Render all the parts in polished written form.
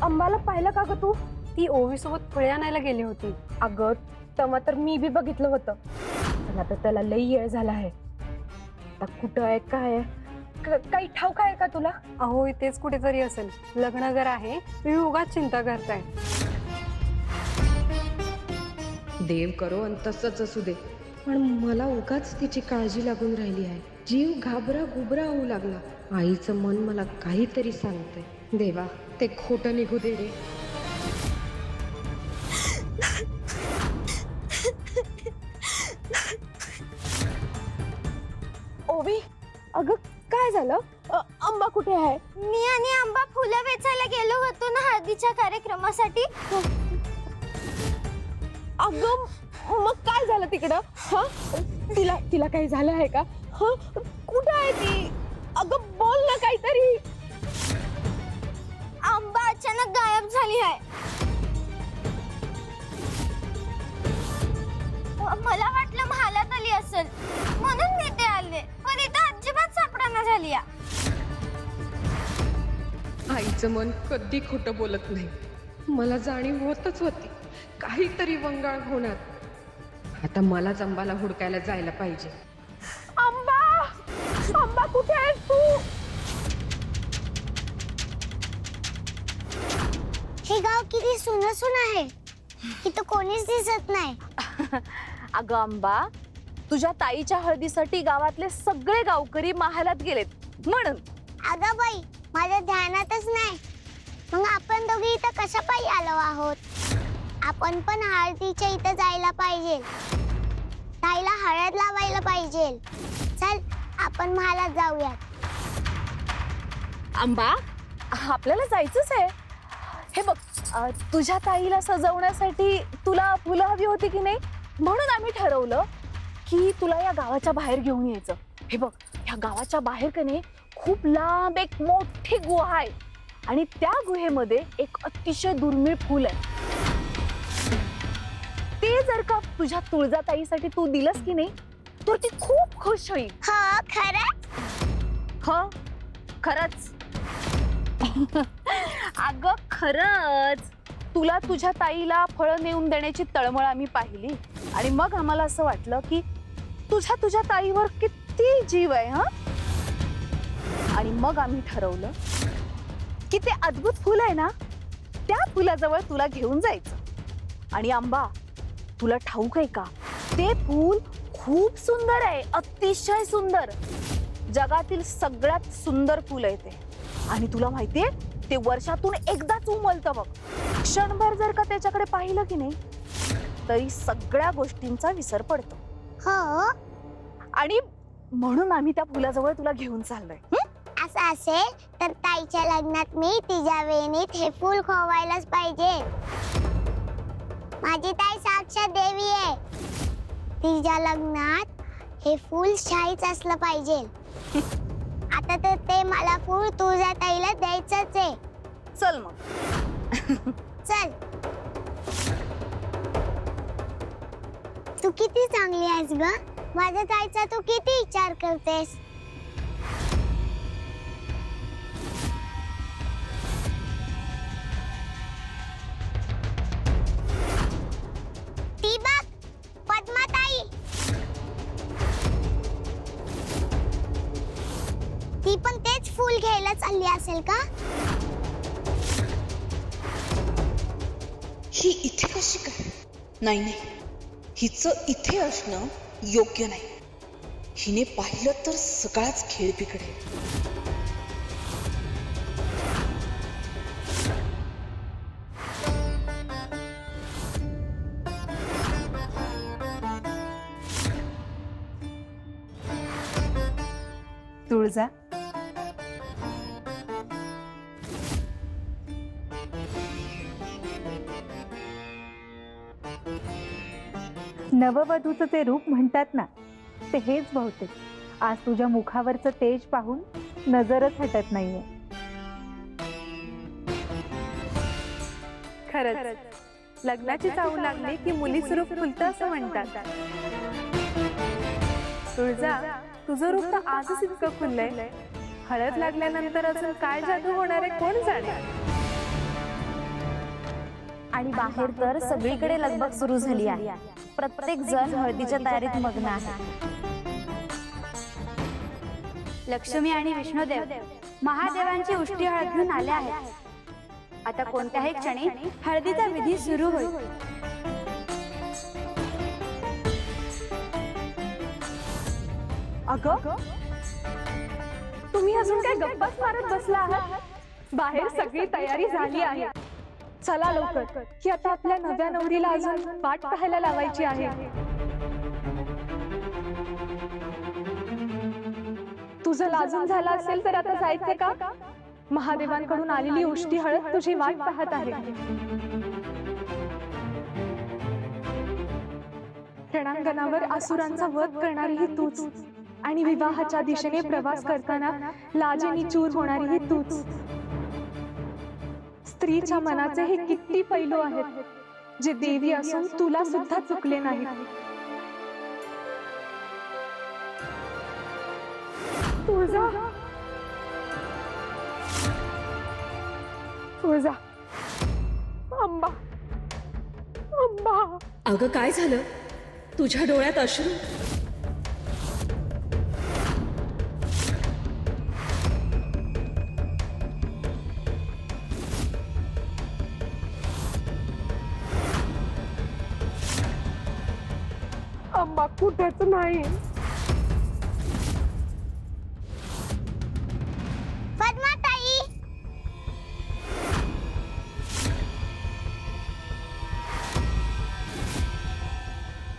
अंबाला पाहिलं का ग तू? ती ओवी सोबत फळे आणायला गेली होती. अगं तेव्हा तर मी बी बघितलं होतं, पण आता त्याला लई वेळ झाला आहे. आता कुठं आहे काय आहे काही ठाऊक आहे का तुला? अहो इथेच कुठेतरी असेल. लग्न घर आहे, तुम्ही उगाच चिंता करताय. देव करो आणि तसंच असू दे, पण मला उगाच तिची काळजी लागून राहिली आहे. जीव घाबरा गुबरा होऊ लागला. आईचं मन मला काहीतरी सांगतंय. देवा ते खोटं निघू दे रे. ओवी, अगं काय झालं? अंबा कुठे आहे? मी आणि आंबा फुलं वेचायला गेलो होतो ना हळदीच्या कार्यक्रमासाठी. अगं मग काय झालं तिकडं? हा, तिला तिला काही झालं आहे का? हा, कुठं आहे ती? अगं बोल ना काहीतरी. आंबा अचानक गायब झाली आहे. मला वाटलं महालात आली असेल म्हणून मी ते आले, पण इथं अजिबात सापडना झाली. आईचं मन कधी खोटं बोलत नाही. मला जाणीव होतच होती काहीतरी वंगाळ होणार. आता मलाच अंबाला हुडकायला जायला पाहिजे. अंबा, अंबा कुठे आहेस तू? हे गाव किती सुनसून आहे, इथं कोणीच दिसत नाही. अगं अंबा, तुझ्या ताईच्या हळदीसाठी गावातले सगळे गावकरी महालात गेलेत म्हणून. अगं बाई, माझ्या ध्यानातच नाही. मग आपण दोघी इथं कशा पायी आलो आहोत? आपण पण हळदीच्या इथं जायला पाहिजे, ताईला हळद लावायला पाहिजे. चल आपण महालात जाऊयात. अंबा, आपल्याला जायचंच आहे. हे बघ, तुझ्या ताईला सजवण्यासाठी तुला फुलं हवी होती की नाही, म्हणून आम्ही ठरवलं की तुला या गावाच्या बाहेर घेऊन यायचं. हे बघ, या गावाच्या बाहेर का नाही खूप लांब एक मोठी गुहा आहे आणि त्या गुहेमध्ये एक अतिशय दुर्मिळ फूल आहे. ते जर का तुझ्या तुळजाताईसाठी तू दिलंस की नाही तर ती खूप खुश होईल. हो खरंच? हो खरंच. अगं खरंच. तुला तुझ्या ताईला फळं नेऊन देण्याची तळमळ आम्ही पाहिली आणि मग आम्हाला असं वाटलं की तुझ्या ताईवर किती जीव आहे. हा, आणि मग आम्ही ठरवलं की ते अद्भुत फुल आहे ना, त्या फुलाजवळ तुला घेऊन जायचं. आणि अंबा, तुला ठाऊक आहे का, ते फूल खूप सुंदर आहे, अतिशय सुंदर. जगातील सगळ्यात सुंदर फूल आहे ते. आणि तुला माहितीये, ते वर्षातून एकदाच उमलतं बघ. क्षणभर जर का त्याच्याकडे पाहिलं की नाही तरी सगळ्या गोष्टींचा विसर पडतो. हो, आणि म्हणून आम्ही त्या फुलाजवळ तुला घेऊन चाललोय. असं असेल तर ताईच्या लग्नात मी तिच्या वेणीत हे फूल खोवायलाच पाहिजे. माझी ताई साक्षात देवी आहे, तिच्या लग्नात हे फूल शाहीच असलं पाहिजे. आता तर ते मला फूल तुझ्या ताईला द्यायचंच आहे. चल मग. चल. तू किती चांगली आहेस ग, माझ्या ताईचा तू किती विचार करतेस. ती बघ, पद्माताई. ती पण तेच फूल घ्यायला चालली असेल का? ही इथे कशी काय? नाही नाही, हिचं इथे असणं योग्य नाही. हिने पाहिलं तर सगळाच खेळ बिघडेल. तुळजा, नववधूचं ते रूप म्हणतात ना, ते हेच बहुतेक. आज तुझ्या मुखावरचं तेज पाहून नजरच हटत नाहीये. खरंच लग्नाची चाहूल लागली की मुलीचं रूप फुलतं असं म्हणतात. तुळजा, तुझं रूप तर आजच इतकं फुललंय. हळद लागल्यानंतर अजून काय जादू होणार आहे कोण जाणे. आणि बाहेर तर सगळीकडे लगबग सुरू झाली आहे. प्रत्येक जण हळदीच्या तयारीत मग्न आहे. लक्ष्मी आणि विष्णुदेव महादेवांची उष्टी हळद घेऊन आले आहेत. आता कोणत्याही क्षणी हळदीचा विधी सुरू होईल. अगं तुम्ही अजून काय गप्पाच मारत बसला आहात? बाहेर सगळी तयारी झाली आहे. चला लवकर, की आता आपल्या नव्या नवरीला अजून वाट पाहायला लावायची आहे. तुझं लाजून झालं असेल तर आता जायचं का? महादेवांकडून आलेली उष्टी हळद तुझी वाट पाहत आहे. रणांगणावर असुरांचा वध करणारीही तूच आणि विवाहाच्या दिशेने प्रवास करताना लाजेने चूर होणारीही तूच. स्त्रीच्या मनाचे हे किती पैलू आहेत जे देवी असून तुला सुद्धा चुकले नाही. तुळजा, तुळजा, अंबा, अंबा. अगं काय झालं? तुझ्या डोळ्यात अश्रू? अंबा कुठेच नाही. पद्माताई,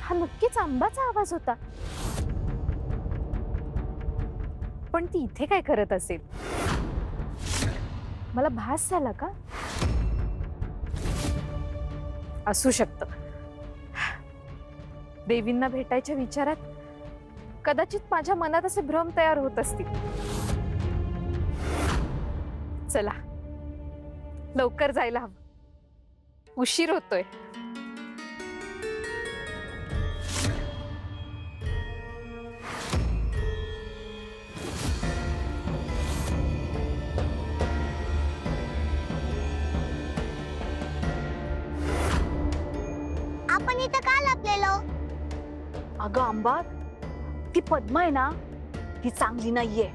हा नक्कीच आंबाचा आवाज होता. पण ती इथे काय करत असेल? मला भास झाला का? असू शकतं. देवींना भेटायच्या विचारात कदाचित माझ्या मनात असे भ्रम तयार होत असतील. चला लवकर जायला हवं, उशीर होतोय. आपण इथं का लपलेलो? अगं आंबा, ती पद्मा आहे ना, ती चांगली नाहीये.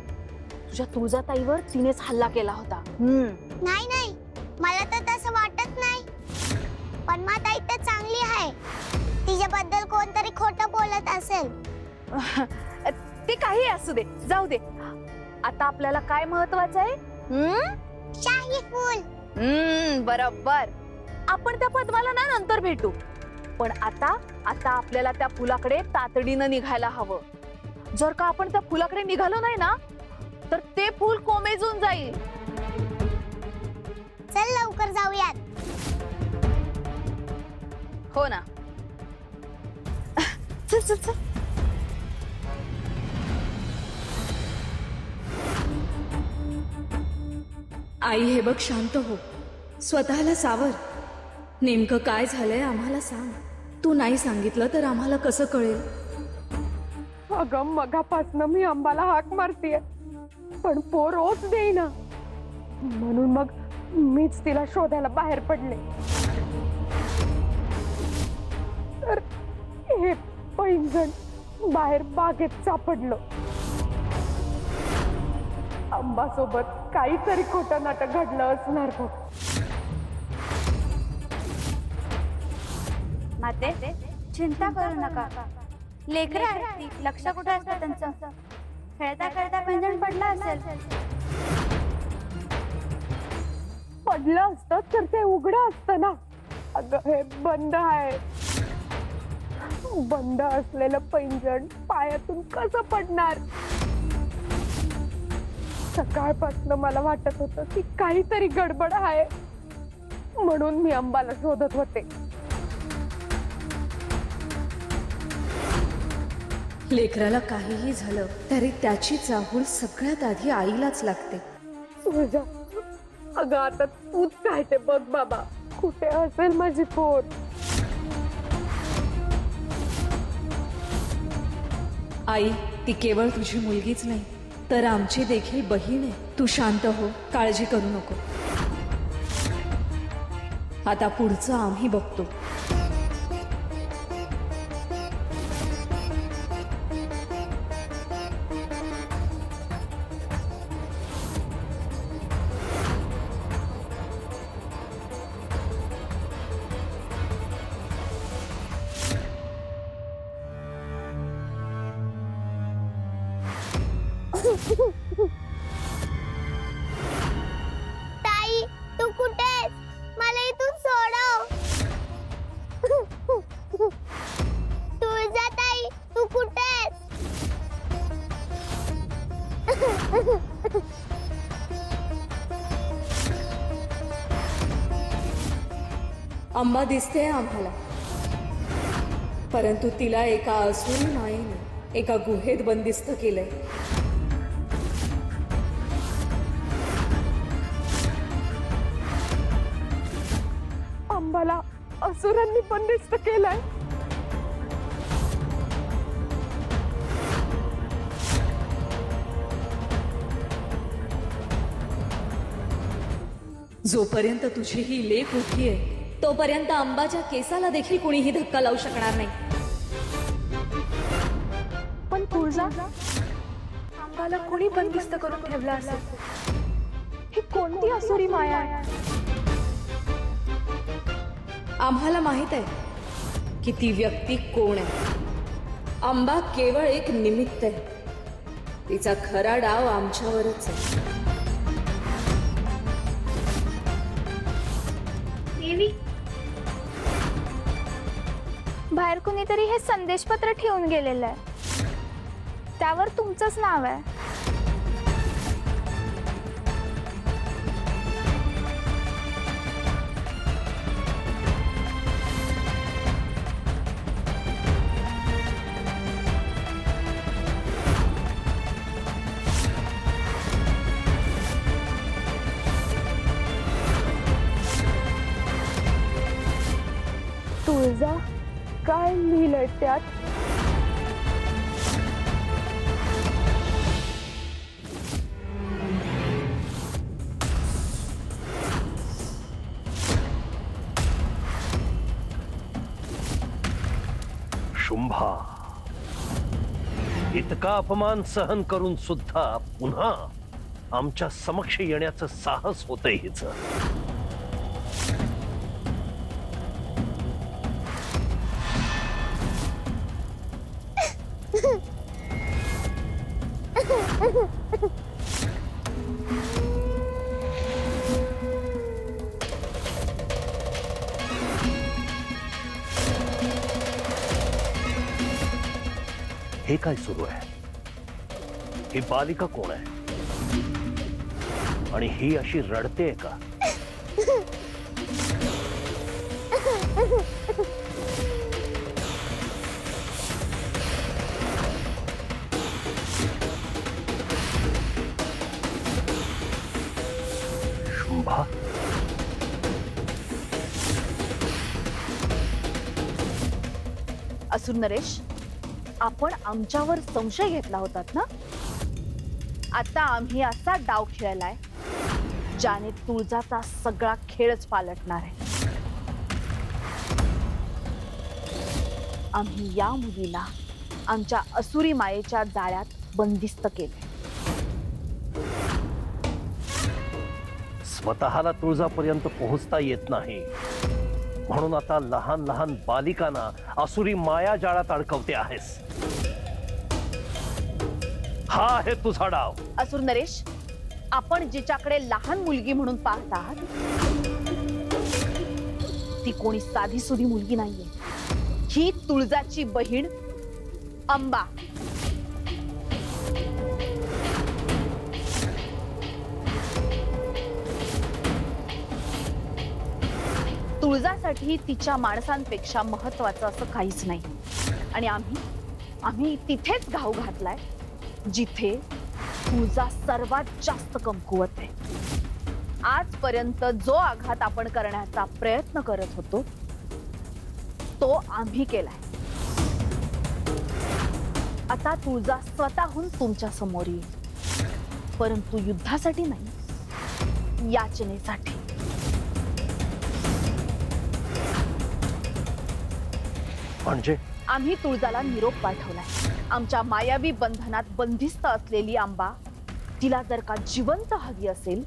तुझ्या तुळजाताईवर तिनेच हल्ला केला होता. नाही नाही, मला तर तसं वाटत नाही. पद्माताई तर चांगली आहे. तिच्याबद्दल कोणतरी खोटं बोलत असेल. ते काही असू दे, जाऊ दे. आता आपल्याला काय महत्वाचं आहे? शाही फूल. बरोबर. आपण त्या पद्माला ना नंतर भेटू, पण आता आपल्याला त्या फुलाकडे तातडीनं निघायला हवं. जर का आपण त्या फुलाकडे निघालो नाही ना, तर ते फूल कोमेजून जाईल. चल लवकर जाऊयात. हो ना. चल चल चल. आई हे बघ, शांत हो, स्वतःला सावर. नेमकं काय झालंय आम्हाला सांग. तू नाही सांगितलं तर आम्हाला कसं कळेल? अगं मगापासनं मी अंबाला हाक मारतीये, पण पोर रोज देईना. म्हणून मग मीच तिला शोधायला बाहेर पडले. तर हे पैंजण बाहेर बागेत सापडलं. अंबासोबत काहीतरी खोटं नाटक घडलं असणार बघ. माते, चिंता करू नका. लेकरं आहेत ती, लक्ष कुठे असतं त्यांचं? खेळता खेळता पैंजण पडला असेल. पडलं असतं तर ते उघडं असतं ना. अगं हे बंद आहे. बंद असलेलं पैंजण पायातून कसं पडणार? सकाळपासून मला वाटत होतं की काहीतरी गडबड आहे, म्हणून मी अंबाला शोधत होते. लेकराला काहीही झालं तरी त्याची चाहूल सगळ्यात आधी आईलाच लागते. तुझ्या अगं आता तूच काय ते बघ बाबा, कुठे असेल माझी पोर? आई, ती केवळ तुझी मुलगीच नाही तर आमची देखील बहीण आहे. तू शांत हो, काळजी करू नको. आता पुढचं आम्ही बघतो. ताई तू कुठेस? मला इथून सोडव. तुळजाताई तू कुठेस? अंबा दिसते आम्हाला, परंतु तिला एका असुरी मायेने एका गुहेत बंदिस्त केलंय. अंबाला असुरांनी बंदिस्त केलंय. जोपर्यंत तुझी ही लेक उठी आहे तोपर्यंत अंबाच्या केसाला देखील कुणीही धक्का लावू शकणार नाही. पण तुळजा, अंबाला कोणी बंदिस्त करून ठेवलं असेल? ही कोणती असुरी माया आहे? आम्हाला माहित आहे की ती व्यक्ती कोण आहे. अंबा केवळ एक निमित्त आहे. तिचा खरा डाव आमच्यावरच आहे. बाहेर कुणीतरी हे संदेशपत्र ठेवून गेलेलं आहे. त्यावर तुमचंच नाव आहे. तुळजा, काय लिहिलंय त्यात? शुंभा, इतका अपमान सहन करून सुद्धा पुन्हा आमच्या समक्ष येण्याचं साहस होतंय हिचं. हे काय सुरू आहे? ही बालिका कोण आहे आणि ही अशी रडते का? शुंभा, असुर नरेश, आपण आमच्यावर संशय घेतला होतात ना? आता आम्ही असा डाव खेळलाय ज्याने तुळजाचा सगळा खेळच पालटणार आहे. आम्ही या मुलीला आमच्या असुरी मायेच्या जाळ्यात बंदिस्त केले. स्वतःला तुळजापर्यंत पोहोचता येत नाही म्हणून आता लहान लहान बालिकांना असुरी माया जाळात अडकवते आहेस. हा आहे तुझा डाव. असुर नरेश, आपण जिच्याकडे लहान मुलगी म्हणून पाहत आहात ती कोणी साधी सुधी मुलगी नाहीये. ही तुळजाची बहीण अंबा. तुळजासाठी तिच्या माणसांपेक्षा महत्वाचं असं काहीच नाही. आणि आम्ही तिथेच घाव घातलाय जिथे तुळजा सर्वात जास्त कमकुवत आहे. आजपर्यंत जो आघात आपण करण्याचा प्रयत्न करत होतो तो आम्ही केलाय. आता तुळजा स्वतःहून तुमच्या समोर येईल, परंतु युद्धासाठी नाही, याचनेसाठी. म्हणजे आम्ही तुळजाला निरोप पाठवलाय. आमच्या मायावी बंधनात बंदिस्त असलेली आंबा तिला जर का जिवंत हवी असेल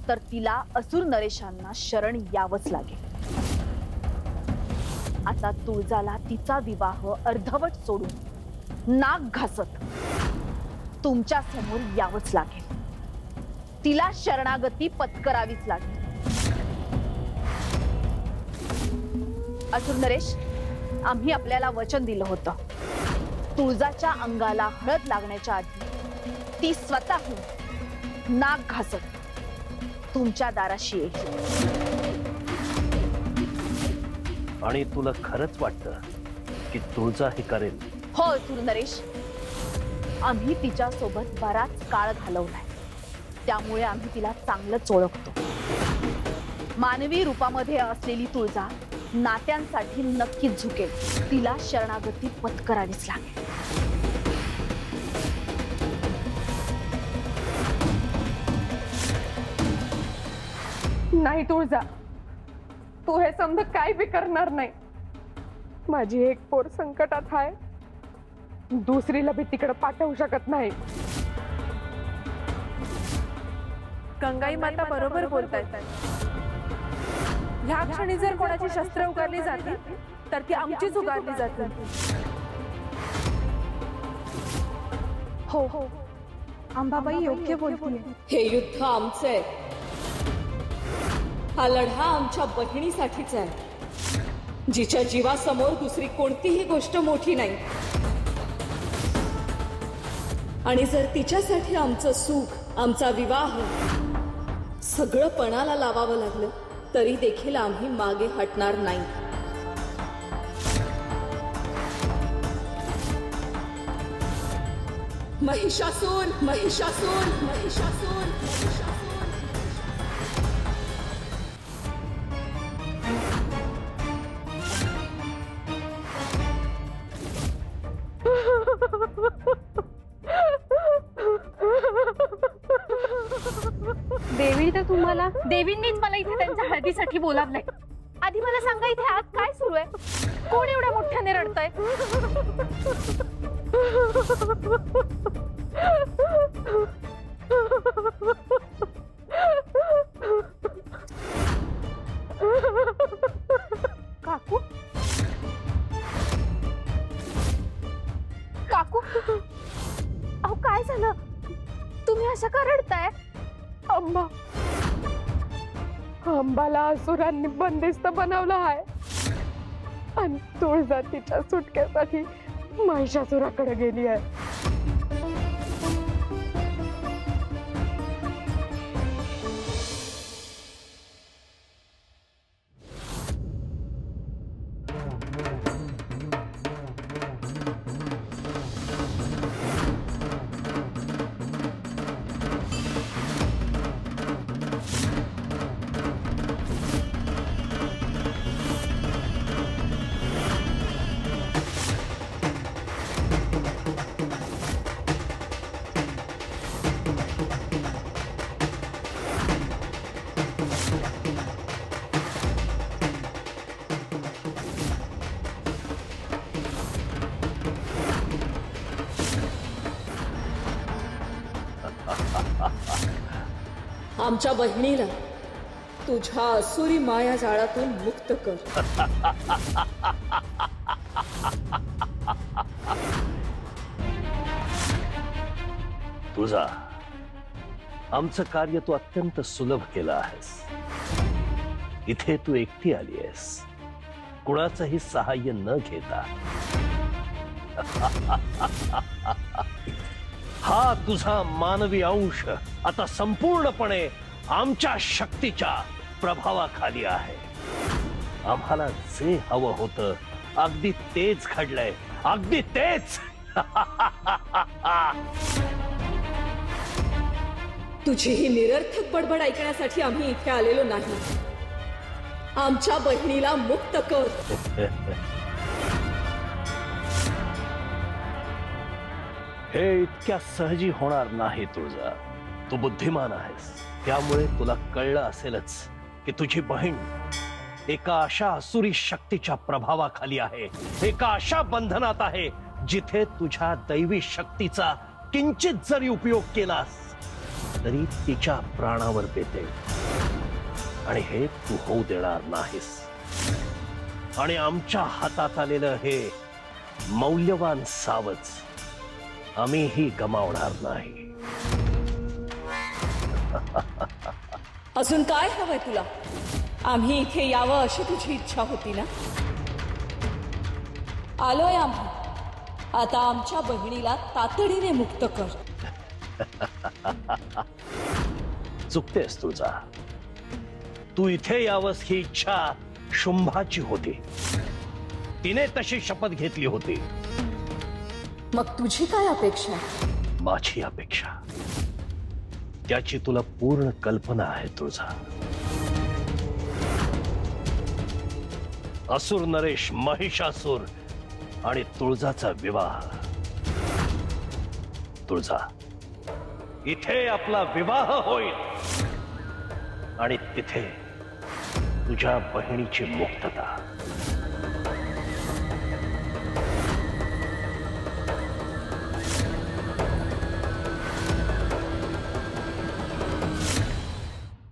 तर तिला असुर नरेशांना शरण यावंच लागेल. आता तुळजाला तिचा विवाह अर्धवट सोडून नाक घासत तुमच्या समोर यावंच लागेल. तिला शरणागती पत्करावीच लागेल. असुर नरेश, आम्ही आपल्याला वचन दिलं होतं, तुळजाच्या अंगाला हळद लागण्याच्या आधी ती स्वतःहून नाक घासत तुमच्या दाराशी येईल. आणि तुला खरंच वाटतं की तुळजा हे करेल? हो असुर नरेश, आम्ही तिच्या सोबत बराच काळ घालवलाय, त्यामुळे आम्ही तिला चांगलंच ओळखतो. मानवी रूपामध्ये असलेली तुळजा नात्यांसाठी नक्कीच झुकेल. तिला शरणागती पत्करावीच लागेल. नाही तुळजा, तू हे समज काय बी करणार नाही. माझी एक पोर संकटात आहे, दुसरीला बी तिकडे पाठवू शकत नाही. गंगाई माता बरोबर बोलतायत. ह्या क्षणी जर कोणाची शस्त्र उगारली जातील तर ती आमचीच उगारली जातील. हो हो, अंबाबाई योग्य बोलतीये. हे युद्ध आमचं आहे. हा लढा आमच्या बहिणीसाठीच आहे, जिच्या जीवासमोर दुसरी कोणतीही गोष्ट मोठी नाही. आणि जर तिच्यासाठी आमचं सुख, आमचा विवाह सगळं पणाला लावावं लागलं तरी देखील आम्ही मागे हटणार नाही. महिषासूर, महिषासूर, महिषासूर, महिषासूर. देवींनीच मला इथे त्यांच्या हळदीसाठी बोलावलंय. आधी मला सांगा, इथे आज काय सुरू आहे? कोण एवढ्या मोठ्याने रडतंय? काकू, काकू, अहो काय झालं? तुम्ही असं का रडताय? अंबा, अंबाला असुरांनी बंदिस्त बनवलं आहे आणि तुळजा तिच्या सुटकेसाठी महिषासुराकडे गेली आहे. आमच्या बहिणीला तुझ्या असुरी माया जाळातून मुक्त कर. तुळजा, आमचं कार्य तू अत्यंत सुलभ केलं आहेस. इथे तू एकटी आली आहेस, कुणाचंही सहाय्य न घेता. हा तुझा मानवी अंश आता संपूर्णपणे आमच्या शक्तीच्या प्रभावाखाली आहे. आम्हाला जे हवं होतं अगदी तेच घडलंय, अगदी तेच. तुझी ही निरर्थक बडबड ऐकण्यासाठी आम्ही इथे आलेलो नाही. आमच्या बहिणीला मुक्त कर. हे इतक्या सहजी होणार नाही तुळजा. तू बुद्धिमान आहेस, त्यामुळे तुला कळलं असेलच की तुझी बहीण एका अशा असुरी शक्तीच्या प्रभावाखाली आहे, एका अशा बंधनात आहे जिथे तुझ्या दैवी शक्तीचा किंचित जरी उपयोग केलास तरी तिच्या प्राणावर बेते, आणि हे तू होऊ देणार नाहीस. आणि आमच्या हातात आलेलं हे मौल्यवान सावज आम्हीही गमावणार नाही. अजून काय हवंय तुला? आम्ही इथे यावं अशी तुझी इच्छा होती ना? आलोय आम्ही. आता आमच्या बहिणीला तातडीने मुक्त कर. चुकतेस तुझा. तू इथे यावंस ही इच्छा शुंभाची होती. तिने तशी शपथ घेतली होती. मग तुझी काय अपेक्षा? माझी अपेक्षा त्याची तुला पूर्ण कल्पना आहे तुझा. असुर नरेश महिषासूर आणि तुळजाचा विवाह. तुळजा, इथे आपला विवाह होईल आणि तिथे तुझ्या बहिणीची मुक्तता.